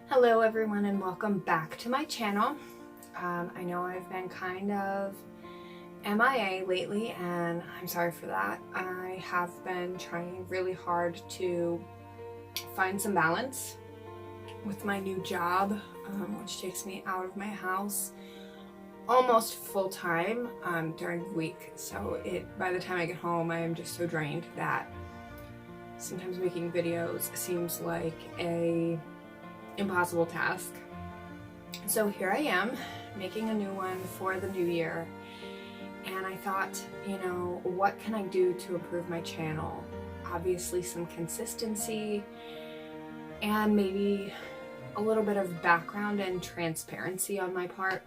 Hello everyone and welcome back to my channel. I know I've been kind of MIA lately and I'm sorry for that. I have been trying really hard to find some balance with my new job, which takes me out of my house almost full-time during the week. So by the time I get home I am just so drained that sometimes making videos seems like a impossible task. So here I am making a new one for the new year, and I thought, what can I do to improve my channel? Obviously some consistency and maybe a little bit of background and transparency on my part.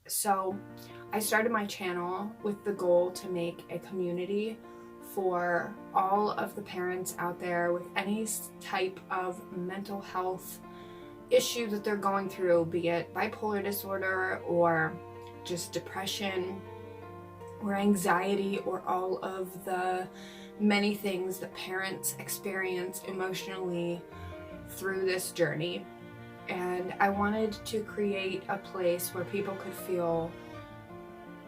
So I started my channel with the goal to make a community for all of the parents out there with any type of mental health issue that they're going through, be it bipolar disorder or just depression or anxiety or all of the many things that parents experience emotionally through this journey. And I wanted to create a place where people could feel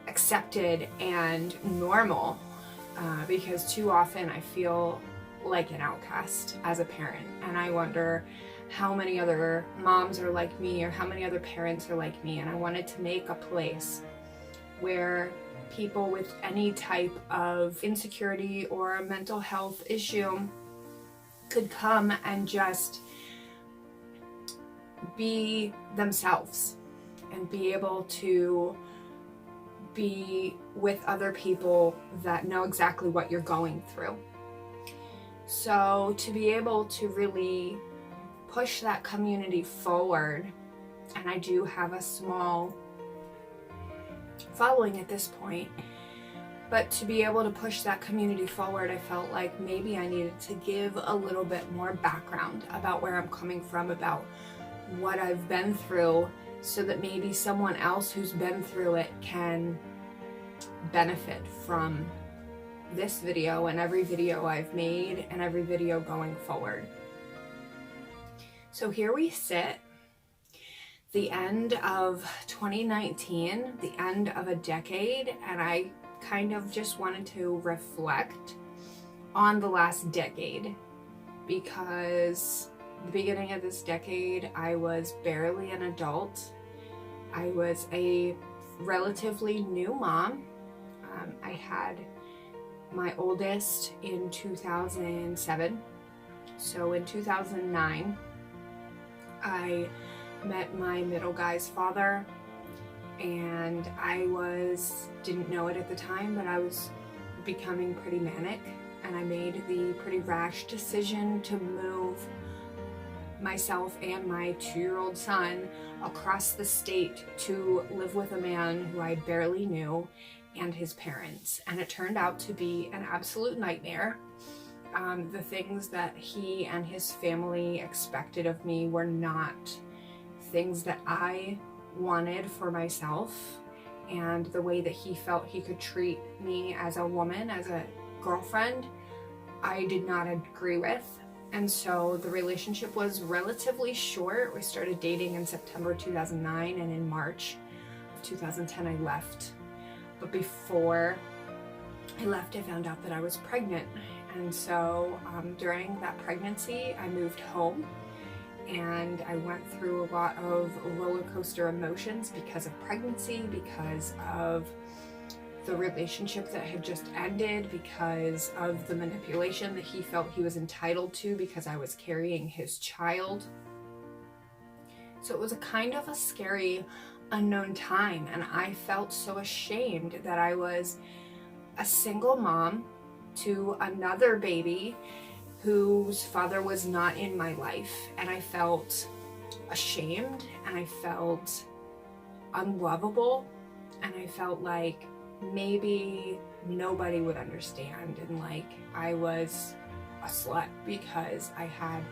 accepted and normal, because too often I feel like an outcast as a parent, and I wonder how many other moms are like me or how many other parents are like me. And I wanted to make a place where people with any type of insecurity or a mental health issue could come and just be themselves and be able to be with other people that know exactly what you're going through. So to be able to really push that community forward, and I do have a small following at this point, but to be able to push that community forward, I felt like maybe I needed to give a little bit more background about where I'm coming from, about what I've been through, so that maybe someone else who's been through it can benefit from this video and every video I've made and every video going forward. So here we sit, the end of 2019, the end of a decade, and I kind of just wanted to reflect on the last decade, because the beginning of this decade I was barely an adult. I was a relatively new mom. I had my oldest in 2007, so in 2009 I met my middle guy's father, and I didn't know it at the time, but I was becoming pretty manic, and I made the pretty rash decision to move myself and my 2-year-old son across the state to live with a man who I barely knew and his parents. And it turned out to be an absolute nightmare. The things that he and his family expected of me were not things that I wanted for myself, and the way that he felt he could treat me as a woman, as a girlfriend, I did not agree with. And so the relationship was relatively short. We started dating in September 2009, and in March of 2010 I left. But before I left, I found out that I was pregnant. And so during that pregnancy, I moved home, and I went through a lot of roller coaster emotions because of pregnancy, because of the relationship that had just ended, because of the manipulation that he felt he was entitled to because I was carrying his child. So it was a kind of a scary, unknown time, and I felt so ashamed that I was a single mom to another baby whose father was not in my life, and I felt ashamed, and I felt unlovable, and I felt like maybe nobody would understand, and like I was a slut because I had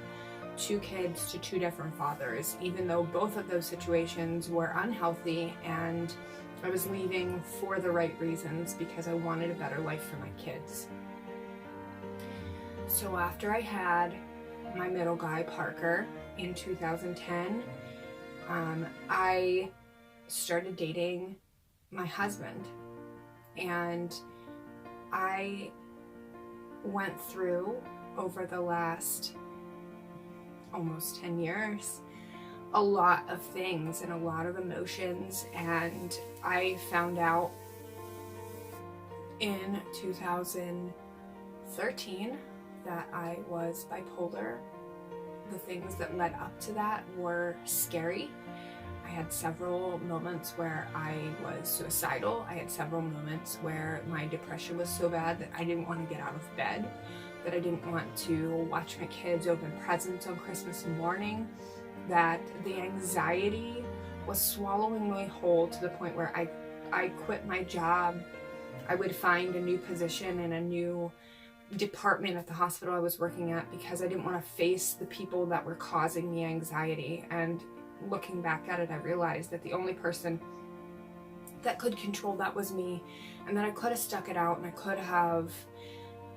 2 kids to 2 different fathers, even though both of those situations were unhealthy, and I was leaving for the right reasons because I wanted a better life for my kids. So after I had my middle guy, Parker, in 2010, I started dating my husband, and I went through, over the last almost 10 years, a lot of things and a lot of emotions, and I found out in 2013 that I was bipolar. The things that led up to that were scary. I had several moments where I was suicidal. I had several moments where my depression was so bad that I didn't want to get out of bed, that I didn't want to watch my kids open presents on Christmas morning, that the anxiety was swallowing me whole to the point where I quit my job. I would find a new position in a new department at the hospital I was working at because I didn't want to face the people that were causing the anxiety. And looking back at it, I realized that the only person that could control that was me, and that I could have stuck it out and I could have,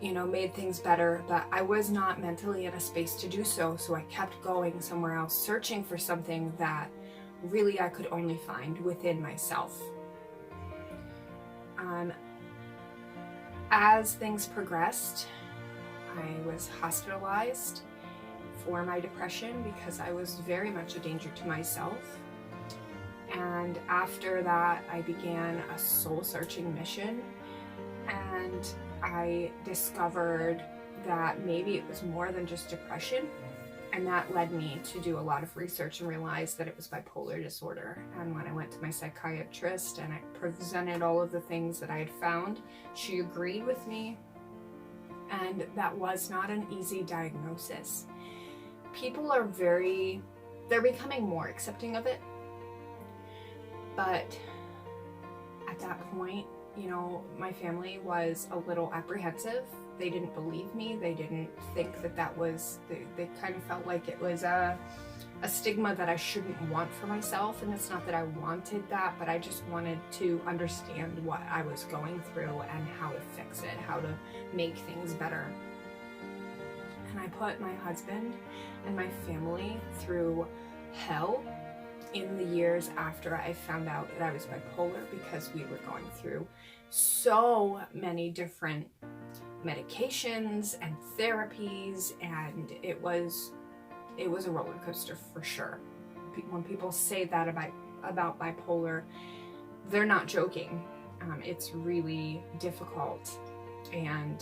made things better, but I was not mentally in a space to do so. So I kept going somewhere else, searching for something that really I could only find within myself. As things progressed, I was hospitalized for my depression because I was very much a danger to myself. And after that, I began a soul-searching mission, and I discovered that maybe it was more than just depression, and that led me to do a lot of research and realize that it was bipolar disorder. And when I went to my psychiatrist and I presented all of the things that I had found, she agreed with me, and that was not an easy diagnosis. People are they're becoming more accepting of it, but at that point, my family was a little apprehensive. They didn't believe me. They didn't think that was, they kind of felt like it was a stigma that I shouldn't want for myself. And it's not that I wanted that, but I just wanted to understand what I was going through and how to fix it, how to make things better. And I put my husband and my family through hell in the years after I found out that I was bipolar, because we were going through so many different medications and therapies, and it was a roller coaster for sure. When people say that about bipolar, they're not joking. It's really difficult. And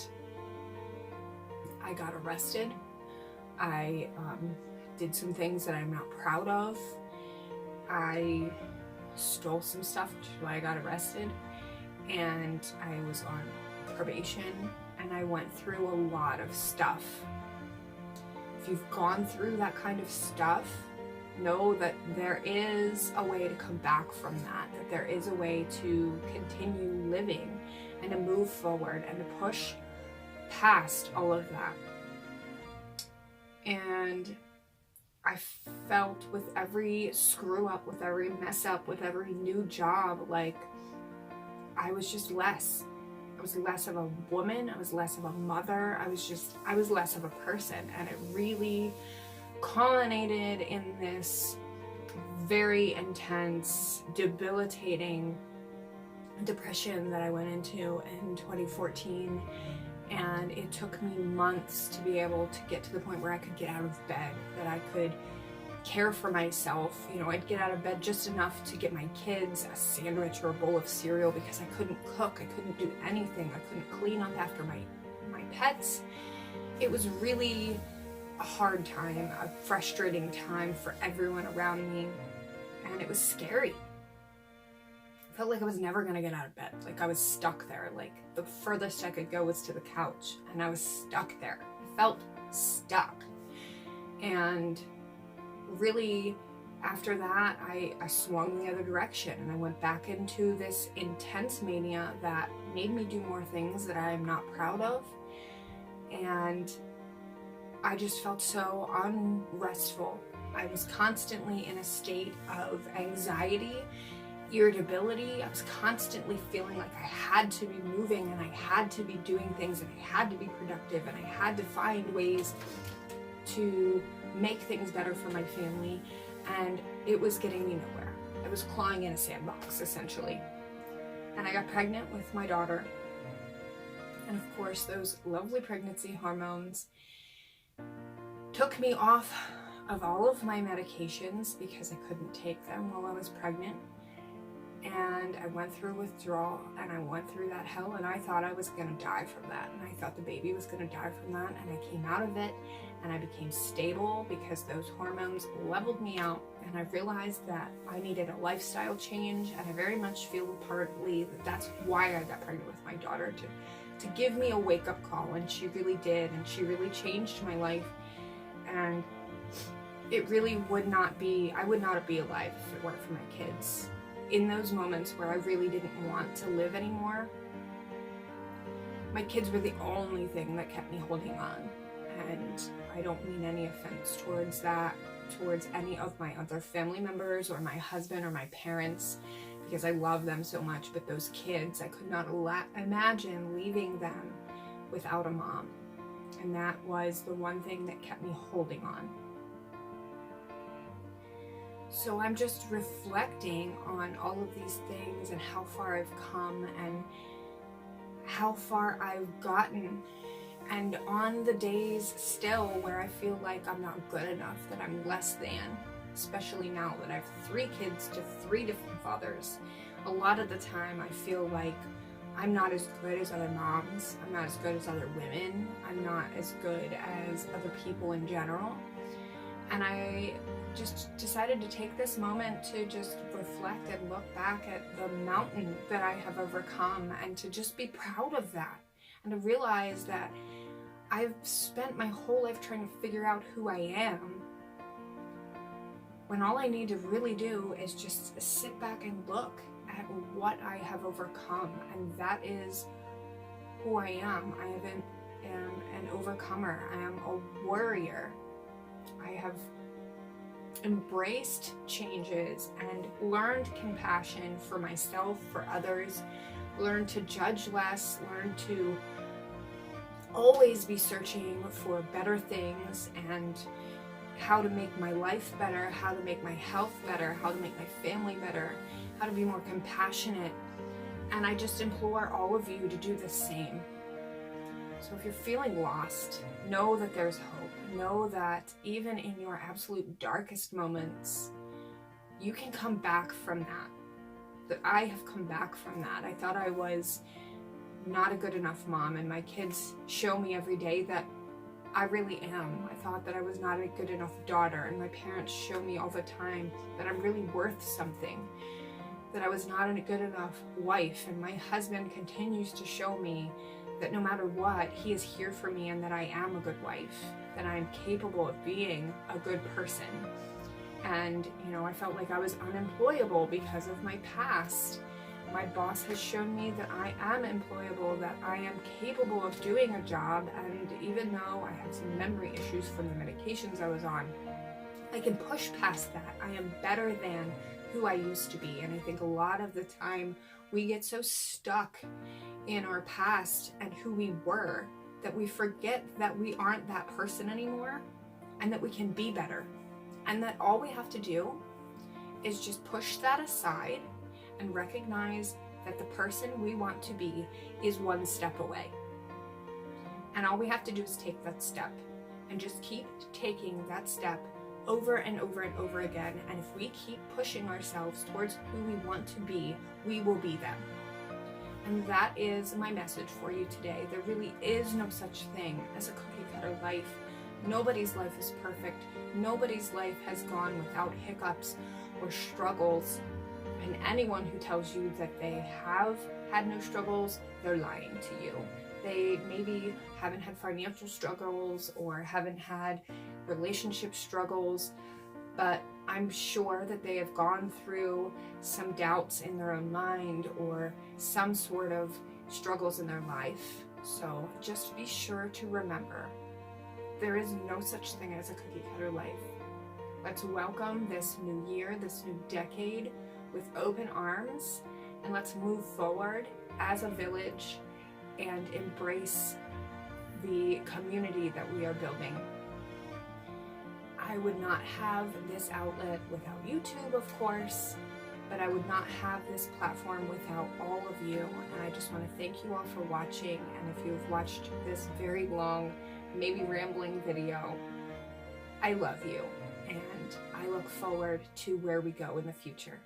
I got arrested. I did some things that I'm not proud of. I stole some stuff, which is why I got arrested, and I was on probation, and I went through a lot of stuff. If you've gone through that kind of stuff, know that there is a way to come back from that there is a way to continue living and to move forward and to push past all of that. And I felt with every screw up, with every mess up, with every new job, like I was just less. I was less of a woman, I was less of a mother, I was less of a person. And it really culminated in this very intense, debilitating depression that I went into in 2014. And it took me months to be able to get to the point where I could get out of bed, that I could care for myself. I'd get out of bed just enough to get my kids a sandwich or a bowl of cereal, because I couldn't cook, I couldn't do anything, I couldn't clean up after my pets. It was really a hard time, a frustrating time for everyone around me, and it was scary. I felt like I was never gonna get out of bed, like I was stuck there. Like the furthest I could go was to the couch, and I was stuck there. I felt stuck. And really, after that, I swung the other direction, and I went back into this intense mania that made me do more things that I am not proud of. And I just felt so unrestful. I was constantly in a state of anxiety, irritability. I was constantly feeling like I had to be moving, and I had to be doing things, and I had to be productive, and I had to find ways to make things better for my family, and it was getting me nowhere. I was clawing in a sandbox, essentially. And I got pregnant with my daughter. And of course, those lovely pregnancy hormones took me off of all of my medications because I couldn't take them while I was pregnant. And I went through withdrawal, and I went through that hell, and I thought I was gonna die from that, and I thought the baby was gonna die from that, and I came out of it, and I became stable because those hormones leveled me out, and I realized that I needed a lifestyle change, and I very much feel partly that that's why I got pregnant with my daughter, to give me a wake-up call, and she really did, and she really changed my life, and it really would not be, I would not be alive if it weren't for my kids. In those moments where I really didn't want to live anymore, my kids were the only thing that kept me holding on. And I don't mean any offense towards that, towards any of my other family members or my husband or my parents, because I love them so much, but those kids, I could not imagine leaving them without a mom. And that was the one thing that kept me holding on. So I'm just reflecting on all of these things and how far I've come and how far I've gotten. And on the days still where I feel like I'm not good enough, that I'm less than, especially now that I have 3 kids to 3 different fathers, a lot of the time I feel like I'm not as good as other moms, I'm not as good as other women, I'm not as good as other people in general. And I just decided to take this moment to just reflect and look back at the mountain that I have overcome, and to just be proud of that, and to realize that I've spent my whole life trying to figure out who I am, when all I need to really do is just sit back and look at what I have overcome, and that is who I am. I am an overcomer. I am a warrior. I have embraced changes and learned compassion for myself, for others, learned to judge less, learned to always be searching for better things and how to make my life better, how to make my health better, how to make my family better, how to be more compassionate. And I just implore all of you to do the same. So if you're feeling lost, know that there's hope. Know that even in your absolute darkest moments, you can come back from that. That I have come back from that. I thought I was not a good enough mom, and my kids show me every day that I really am. I thought that I was not a good enough daughter, and my parents show me all the time that I'm really worth something, that I was not a good enough wife, and my husband continues to show me that no matter what, he is here for me, and that I am a good wife, that I am capable of being a good person. And, you know, I felt like I was unemployable because of my past. My boss has shown me that I am employable, that I am capable of doing a job, and even though I have some memory issues from the medications I was on, I can push past that. I am better than who I used to be. And I think a lot of the time we get so stuck in our past and who we were that we forget that we aren't that person anymore, and that we can be better, and that all we have to do is just push that aside and recognize that the person we want to be is one step away. And all we have to do is take that step, and just keep taking that step over and over and over again. And if we keep pushing ourselves towards who we want to be, we will be them. And that is my message for you today. There really is no such thing as a cookie cutter life. Nobody's life is perfect. Nobody's life has gone without hiccups or struggles. And anyone who tells you that they have had no struggles, they're lying to you. They maybe haven't had financial struggles or haven't had relationship struggles, but I'm sure that they have gone through some doubts in their own mind or some sort of struggles in their life. So just be sure to remember, there is no such thing as a cookie cutter life. Let's welcome this new year, this new decade, with open arms, and let's move forward as a village and embrace the community that we are building. I would not have this outlet without YouTube, of course, but I would not have this platform without all of you. And I just want to thank you all for watching. And if you've watched this very long, maybe rambling video, I love you. And I look forward to where we go in the future.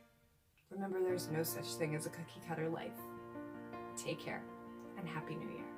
Remember, there's no such thing as a cookie cutter life. Take care and Happy New Year.